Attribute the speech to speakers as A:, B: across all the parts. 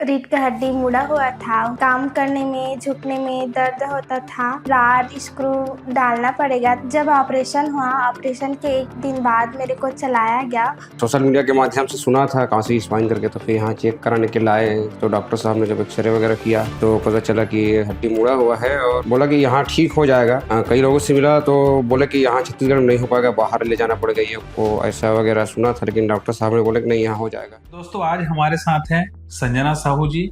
A: रीढ़ का हड्डी मुड़ा हुआ था। काम करने में झुकने में दर्द होता था। राड स्क्रू डालना पड़ेगा। जब ऑपरेशन हुआ, ऑपरेशन के एक दिन बाद मेरे को चलाया गया।
B: सोशल मीडिया के माध्यम से सुना था काशी स्पाइन करके, तो फिर यहाँ चेक कराने के लाए। तो डॉक्टर साहब ने जब एक्सरे वगैरह किया तो पता चला कि हड्डी मुड़ा हुआ है और बोला कि यहाँ ठीक हो जाएगा। कई लोगों से मिला तो बोले कि यहाँ छत्तीसगढ़ में नहीं हो पाएगा, बाहर ले जाना पड़ेगा, ये को ऐसा वगैरह सुना था। लेकिन डॉक्टर साहब ने बोले कि नहीं, यहाँ हो जाएगा।
C: दोस्तों, आज हमारे साथ हैं संजना साहू जी।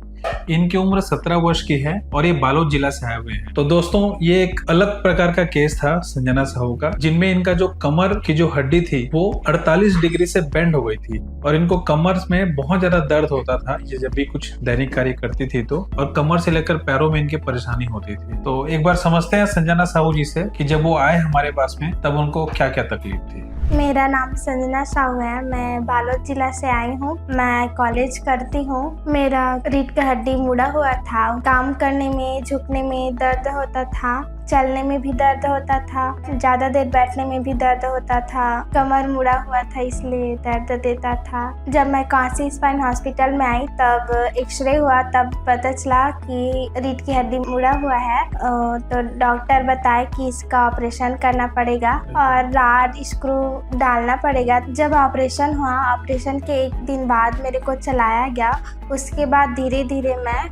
C: इनकी उम्र 17 वर्ष की है और ये बालोद जिला से आए हुए हैं। तो दोस्तों, ये एक अलग प्रकार का केस था संजना साहू का, जिनमें इनका जो कमर की जो हड्डी थी वो 48 डिग्री से बेंड हो गई थी और इनको कमर में बहुत ज्यादा दर्द होता था ये जब भी कुछ दैनिक कार्य करती थी तो, और कमर से लेकर पैरों में इनकी परेशानी होती थी। तो एक बार समझते हैं संजना साहू जी से कि जब वो आए हमारे पास में तब उनको क्या क्या तकलीफ थी।
A: मेरा नाम संजना साहू है। मैं बालोद जिला से आई हूँ। मैं कॉलेज करती हूँ। मेरा रीढ़ का हड्डी मुड़ा हुआ था। काम करने में झुकने में दर्द होता था। चलने में भी दर्द होता था। ज्यादा देर बैठने में भी दर्द होता था। कमर मुड़ा हुआ था इसलिए दर्द देता था। जब मैं काशी स्पाइन हॉस्पिटल में आई तब एक्सरे हुआ, तब पता चला कि रीढ़ की हड्डी मुड़ा हुआ है। तो डॉक्टर बताए कि इसका ऑपरेशन करना पड़ेगा और राड स्क्रू डालना पड़ेगा। जब ऑपरेशन हुआ, ऑपरेशन के एक दिन बाद मेरे को चलाया गया। उसके बाद धीरे धीरे मैं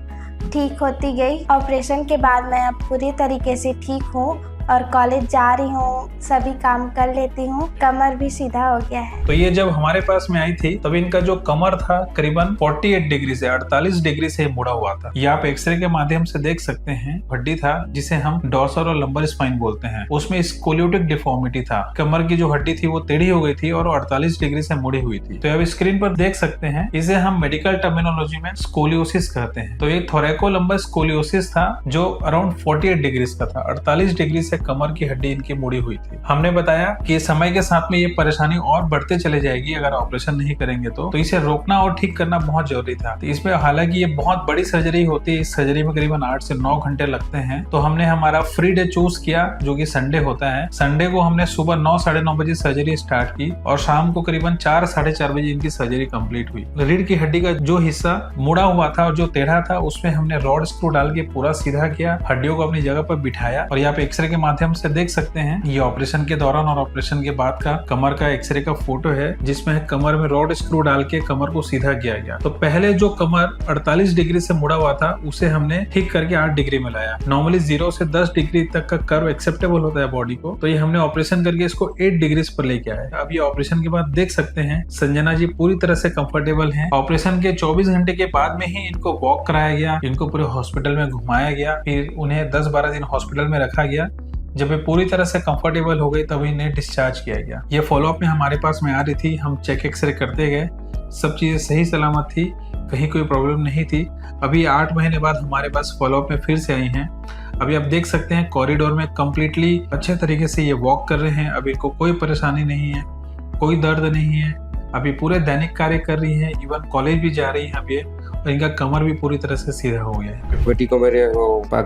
A: ठीक होती गई। ऑपरेशन के बाद मैं अब पूरी तरीके से ठीक हूँ और कॉलेज जा रही हूँ, सभी काम कर लेती हूँ। कमर भी सीधा हो गया है।
C: तो ये जब हमारे पास में आई थी तब इनका जो कमर था करीबन 48 डिग्री से 48 डिग्री से मुड़ा हुआ था। ये आप एक्सरे के माध्यम से देख सकते हैं। हड्डी था जिसे हम डॉर्सल और लंबर स्पाइन बोलते हैं, उसमें स्कोलियोटिक डिफॉर्मिटी था। कमर की जो हड्डी थी वो टेढ़ी हो गई थी और 48 डिग्री से मुड़ी हुई थी। तो अब स्क्रीन पर देख सकते हैं, इसे हम मेडिकल टर्मिनोलॉजी में स्कोलियोसिस कहते हैं। तो ये थोरैकोलंबर स्कोलियोसिस था जो अराउंड 48 डिग्री का था। 48 डिग्री से कमर की हड्डी इनकी मुड़ी हुई थी। हमने बताया कि समय के साथ में ये परेशानी और बढ़ते चले जाएगी अगर ऑपरेशन नहीं करेंगे तो इसे रोकना और ठीक करना बहुत जरूरी था। तो इसमें हालांकि ये बहुत बड़ी सर्जरी होती है। इस सर्जरी में करीबन 8 से 9 घंटे लगते हैं। तो हमने हमारा फ्री डे चूज किया जो कि संडे होता है। संडे को हमने सुबह 9 साढ़े 9 बजे सर्जरी स्टार्ट की और शाम को करीबन 4 साढ़े 4 बजे इनकी सर्जरी कंप्लीट हुई। रीढ़ की हड्डी का जो हिस्सा मुड़ा हुआ था और जो टेढ़ा था उसमें हमने रॉड स्क्रू डाल के पूरा सीधा किया, हड्डियों को अपनी जगह पर बिठाया। और यहाँ पे एक्सरे के माध्यम से देख सकते हैं ये ऑपरेशन के दौरान और ऑपरेशन के बाद का कमर का एक्सरे का फोटो है, जिसमें कमर में रॉड स्क्रू डाल के कमर को सीधा किया गया। तो पहले जो कमर 48 डिग्री से मुड़ा हुआ था उसे हमने ठीक करके 8 डिग्री में लाया। नॉर्मली 0 से 10 डिग्री तक का कर्व एक्सेप्टेबल होता है बॉडी को, तो ये हमने ऑपरेशन करके इसको 8 डिग्री पर लेके आए। अब ये ऑपरेशन के बाद देख सकते हैं संजना जी पूरी तरह से कंफर्टेबल हैं। ऑपरेशन के 24 घंटे के बाद में ही इनको वॉक कराया गया, इनको पूरे हॉस्पिटल में घुमाया गया, फिर उन्हें 10-12 दिन हॉस्पिटल में रखा गया। जब ये पूरी तरह से कंफर्टेबल हो गई तब इन्हें डिस्चार्ज किया गया। ये फॉलोअप में हमारे पास में आ रही थी, हम चेक एक्सरे करते गए, सब चीजें सही सलामत थी, कहीं कोई प्रॉब्लम नहीं थी। अभी 8 महीने बाद हमारे पास फॉलोअप में फिर से आई हैं। अभी आप देख सकते हैं कॉरिडोर में कम्प्लीटली अच्छे तरीके से ये वॉक कर रहे हैं। अभी इनको कोई परेशानी नहीं है, कोई दर्द नहीं है। अभी पूरे दैनिक कार्य कर रही है, इवन कॉलेज भी जा रही है अभी, और इनका कमर भी पूरी तरह से सीधा हो गया है।
B: बेटी को मेरे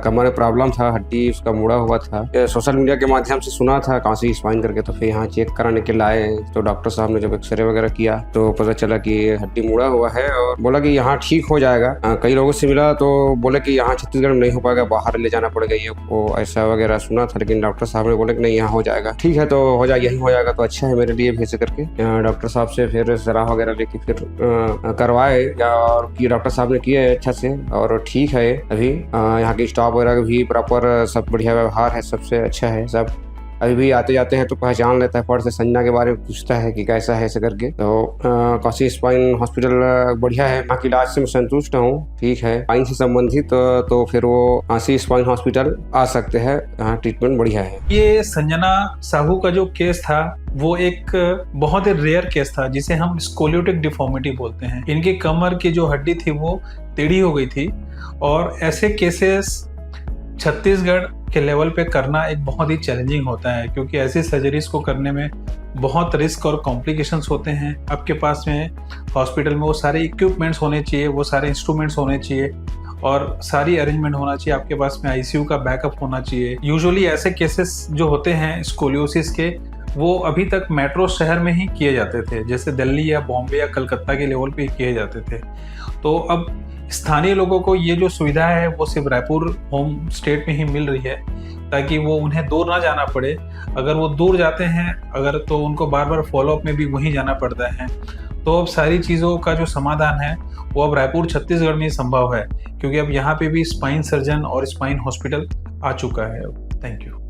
B: कमर में प्रॉब्लम था, हड्डी उसका मुड़ा हुआ था। सोशल मीडिया के माध्यम से सुना था काशी स्पाइन करके, तो फिर यहाँ चेक कराने के लाए। तो डॉक्टर साहब ने जब एक्सरे वगैरह किया तो पता चला कि हड्डी मुड़ा हुआ है और बोला कि यहाँ ठीक हो जाएगा। कई लोगों से मिला तो बोले कि यहाँ छत्तीसगढ़ में नहीं हो पाएगा, बाहर ले जाना पड़ेगा, ये को ऐसा वगैरह सुना था। लेकिन डॉक्टर साहब ने बोले कि नहीं, यहाँ हो जाएगा। ठीक है, तो हो जाए, यही हो जाएगा तो अच्छा है मेरे लिए भी। ऐसे करके डॉक्टर साहब से फिर सलाह वगैरह लेके फिर करवाए, और डॉक्टर साहब ने किया अच्छा से और ठीक है। अभी यहाँ की स्टाफ वगैरह भी प्रॉपर सब बढ़िया व्यवहार है, सबसे अच्छा है सब। अभी भी आते जाते हैं तो पहचान लेता है, फट से संजना के बारे में पूछता है कि कैसा है ऐसे करके। तो काशी स्पाइन हॉस्पिटल बढ़िया है, वहाँ की इलाज से मैं संतुष्ट हूँ। ठीक है, स्पाइन से संबंधित तो फिर वो काशी स्पाइन हॉस्पिटल आ सकते हैं, यहाँ ट्रीटमेंट बढ़िया है।
C: ये संजना साहू का जो केस था वो एक बहुत ही रेयर केस था जिसे हम स्कोलियोटिक डिफॉर्मिटी बोलते हैं। इनकी कमर की जो हड्डी थी वो टेढ़ी हो गई थी और ऐसे केसेस छत्तीसगढ़ के लेवल पे करना एक बहुत ही चैलेंजिंग होता है, क्योंकि ऐसी सर्जरीज को करने में बहुत रिस्क और कॉम्प्लिकेशंस होते हैं। आपके पास में हॉस्पिटल में वो सारे इक्विपमेंट्स होने चाहिए, वो सारे इंस्ट्रूमेंट्स होने चाहिए और सारी अरेंजमेंट होना चाहिए। आपके पास में आईसीयू का बैकअप होना चाहिए। यूजुअली ऐसे केसेस जो होते हैं स्कोलियोसिस के, वो अभी तक मेट्रो शहर में ही किए जाते थे, जैसे दिल्ली या बॉम्बे या कलकत्ता के लेवल पे किए जाते थे। तो अब स्थानीय लोगों को ये जो सुविधा है वो सिर्फ रायपुर होम स्टेट में ही मिल रही है, ताकि वो उन्हें दूर ना जाना पड़े। अगर वो दूर जाते हैं अगर तो उनको बार बार फॉलोअप में भी वहीं जाना पड़ता है। तो अब सारी चीज़ों का जो समाधान है वो अब रायपुर छत्तीसगढ़ में ही संभव है, क्योंकि अब यहाँ पे भी स्पाइन सर्जन और स्पाइन हॉस्पिटल आ चुका है। Thank you.